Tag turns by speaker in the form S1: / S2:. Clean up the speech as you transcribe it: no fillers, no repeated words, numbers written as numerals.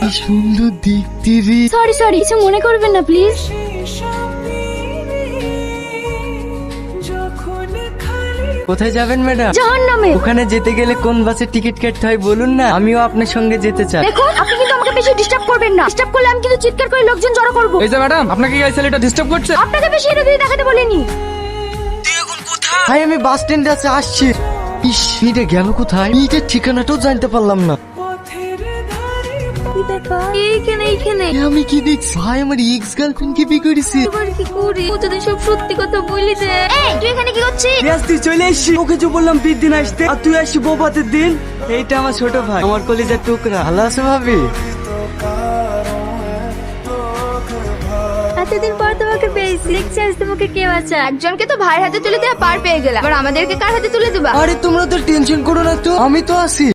S1: কি সুন্দর দেখতে রে।
S2: সরি সরি, কিছু মনে করবেন না প্লিজ।
S1: কোথায় যাবেন ম্যাডাম?
S2: জাহান্নামে।
S1: ওখানে যেতে গেলে কোন বাসের টিকিট কাটতে হয় বলুন না, আমিও আপনার সঙ্গে যেতে চাই।
S2: দেখুন, আপনি কিন্তু আমাকে বেশি ডিস্টার্ব করবেন না। ডিস্টার্ব করলে আমি কিন্তু চিৎকার করে লোকজন জড়ো করব।
S3: এই যে ম্যাডাম, আপনাকে এই ছেলেটা ডিস্টার্ব করছে।
S2: আপনাকে বেশি এটা দিয়ে দেখাতে বলিনি।
S1: ভাই আমি বাস স্ট্যান্ডে আছে, আসছি। ইস, এটা গেল কোথায়? এটার ঠিকানাটাও জানতে পারলাম না।
S2: কি ব্যাপার? এইখানে এইখানে
S1: এ আমি কি দেখছি? ভাই আমার এক্স গার্লফ্রেন্ড কে বিয়ে করেছে।
S2: এবার কি করি? ও যদি সব সত্যি কথা বলি দে। এই তুই এখানে কি করছিস?
S4: তুই চলে এসছি, ওকে যে বললাম বিয়ের দিন আসতে, আর তুই আসছি বৌভাতের দিন। এইটা আমার ছোট ভাই, আমার কলেজের টুকরা।
S1: ভালো আছে ভাবি?
S2: এতদিন পর তোমাকে পেয়েছি। দেখছি আজ তোমাকে কেউ আছে। একজনকে তো ভাইয়ের হাতে তুলে দেওয়া পার পেয়ে গেলাম, এবার আমাদেরকে কার হাতে তুলে দিবা?
S1: আরে তোমরা তো টেনশন করো না তো, আমি তো আছি।